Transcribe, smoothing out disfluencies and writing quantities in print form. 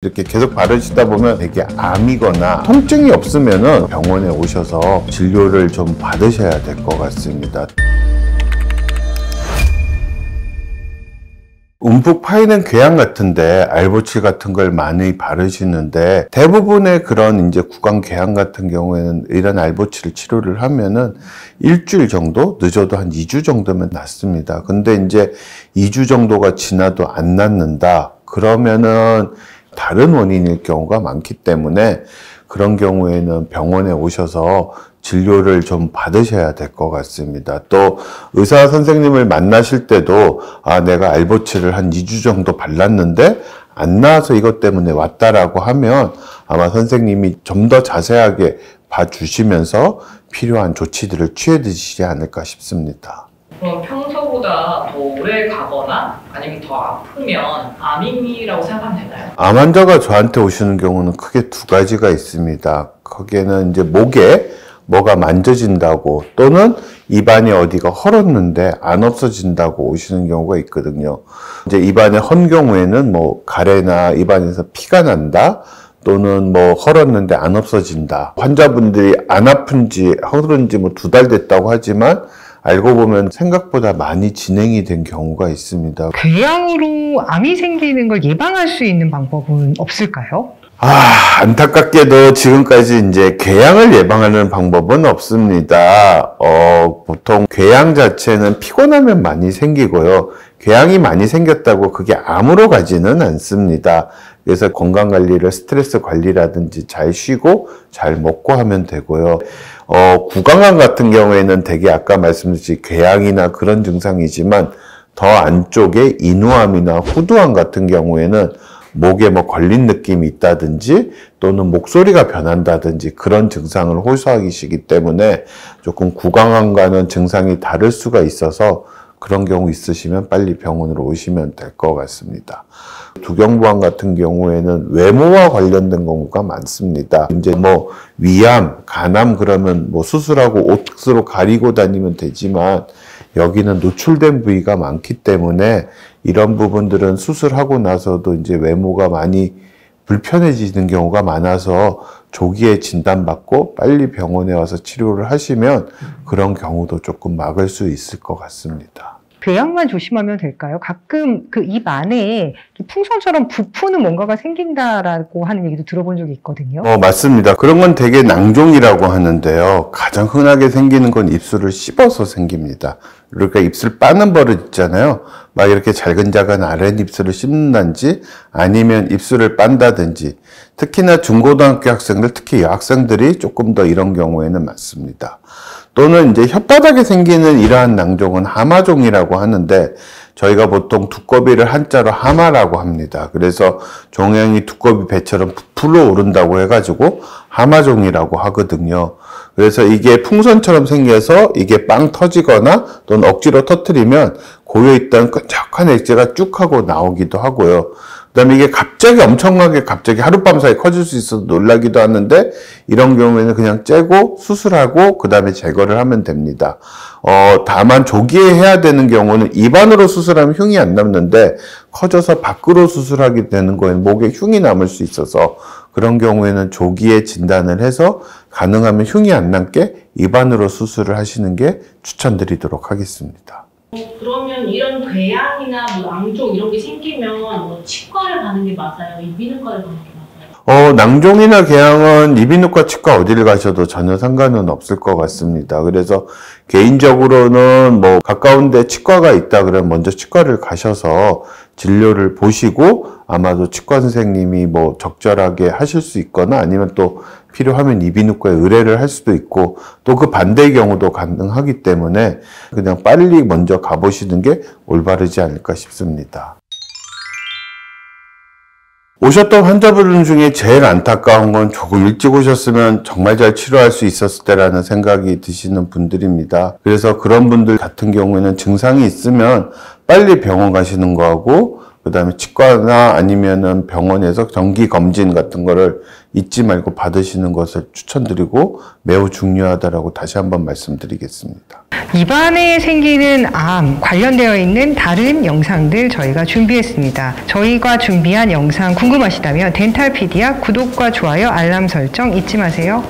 이렇게 계속 바르시다 보면 되게 암이거나 통증이 없으면 병원에 오셔서 진료를 좀 받으셔야 될 것 같습니다. 움푹 파이는 궤양 같은데 알보칠 같은 걸 많이 바르시는데, 대부분의 그런 이제 구강 궤양 같은 경우에는 이런 알보칠 치료를 하면은 일주일 정도, 늦어도 한 2주 정도면 낫습니다. 근데 이제 2주 정도가 지나도 안 낫는다 그러면은 다른 원인일 경우가 많기 때문에, 그런 경우에는 병원에 오셔서 진료를 좀 받으셔야 될 것 같습니다. 또 의사 선생님을 만나실 때도 내가 알보칠을 한 2주 정도 발랐는데 안 나아서 이것 때문에 왔다라고 하면 아마 선생님이 좀 더 자세하게 봐주시면서 필요한 조치들을 취해 드시지 않을까 싶습니다. 그럼 평소보다 더 오래 가거나 아니면 더 아프면 암이라고 생각하면 되나요? 암 환자가 저한테 오시는 경우는 크게 두 가지가 있습니다. 거기에는 이제 목에 뭐가 만져진다고, 또는 입안이 어디가 헐었는데 안 없어진다고 오시는 경우가 있거든요. 이제 입안에 헌 경우에는 뭐 가래나 입안에서 피가 난다, 또는 뭐 헐었는데 안 없어진다. 환자분들이 안 아픈지 헐은지 뭐 2달 됐다고 하지만 알고 보면 생각보다 많이 진행이 된 경우가 있습니다. 궤양으로 암이 생기는 걸 예방할 수 있는 방법은 없을까요? 안타깝게도 지금까지 이제 궤양을 예방하는 방법은 없습니다. 보통 궤양 자체는 피곤하면 많이 생기고요. 궤양이 많이 생겼다고 그게 암으로 가지는 않습니다. 그래서 건강관리를, 스트레스 관리라든지 잘 쉬고 잘 먹고 하면 되고요. 구강암 같은 경우에는 되게 아까 말씀드린 궤양이나 그런 증상이지만, 더 안쪽에 인후암이나 후두암 같은 경우에는 목에 뭐 걸린 느낌이 있다든지, 또는 목소리가 변한다든지 그런 증상을 호소하시기 때문에 조금 구강암과는 증상이 다를 수가 있어서, 그런 경우 있으시면 빨리 병원으로 오시면 될 것 같습니다. 두경부암 같은 경우에는 외모와 관련된 경우가 많습니다. 이제 뭐 위암, 간암 그러면 뭐 수술하고 옷으로 가리고 다니면 되지만, 여기는 노출된 부위가 많기 때문에 이런 부분들은 수술하고 나서도 이제 외모가 많이 불편해지는 경우가 많아서 조기에 진단받고 빨리 병원에 와서 치료를 하시면 그런 경우도 조금 막을 수 있을 것 같습니다. 궤양만 조심하면 될까요? 가끔 그 입 안에 풍선처럼 부푸는 뭔가가 생긴다라고 하는 얘기도 들어본 적이 있거든요. 맞습니다. 그런 건 되게 낭종이라고 하는데요. 가장 흔하게 생기는 건 입술을 씹어서 생깁니다. 그러니까 입술 빠는 버릇 있잖아요. 막 이렇게 잘근잘근 아랫입술을 씹는다든지, 아니면 입술을 빤다든지, 특히나 중고등학교 학생들, 특히 여학생들이 조금 더 이런 경우에는 많습니다. 또는 이제 혓바닥에 생기는 이러한 낭종은 하마종이라고 하는데, 저희가 보통 두꺼비를 한자로 하마라고 합니다. 그래서 종양이 두꺼비 배처럼 부풀어 오른다고 해가지고 하마종이라고 하거든요. 그래서 이게 풍선처럼 생겨서 이게 빵 터지거나 또는 억지로 터뜨리면 고여있던 끈적한 액체가 쭉 하고 나오기도 하고요. 그 다음에 이게 갑자기 엄청나게 갑자기 하룻밤 사이에 커질 수 있어서 놀라기도 하는데, 이런 경우에는 그냥 째고 수술하고 그 다음에 제거를 하면 됩니다. 다만 조기에 해야 되는 경우는 입안으로 수술하면 흉이 안 남는데, 커져서 밖으로 수술하게 되는 거에는 목에 흉이 남을 수 있어서, 그런 경우에는 조기에 진단을 해서 가능하면 흉이 안 남게 입안으로 수술을 하시는 게 추천드리도록 하겠습니다. 그러면 이런 궤양이나 뭐 낭종 이런 게 생기면 뭐 치과를 가는 게 맞아요? 이비인후과를 가는 게 맞아요? 낭종이나 궤양은 이비인후과, 치과 어디를 가셔도 전혀 상관은 없을 것 같습니다. 그래서 개인적으로는 뭐 가까운 데 치과가 있다 그러면 먼저 치과를 가셔서 진료를 보시고, 아마도 치과 선생님이 뭐 적절하게 하실 수 있거나, 아니면 또 필요하면 이비인후과에 의뢰를 할 수도 있고, 또 그 반대의 경우도 가능하기 때문에 그냥 빨리 먼저 가보시는 게 올바르지 않을까 싶습니다. 오셨던 환자분 중에 제일 안타까운 건 조금 일찍 오셨으면 정말 잘 치료할 수 있었을 때라는 생각이 드시는 분들입니다. 그래서 그런 분들 같은 경우에는 증상이 있으면 빨리 병원 가시는 거하고, 그다음에 치과나 아니면은 병원에서 정기 검진 같은 거를 잊지 말고 받으시는 것을 추천드리고 매우 중요하다라고 다시 한번 말씀드리겠습니다. 입안에 생기는 암 관련되어 있는 다른 영상들 저희가 준비했습니다. 저희가 준비한 영상 궁금하시다면 덴탈피디아 구독과 좋아요, 알람 설정 잊지 마세요.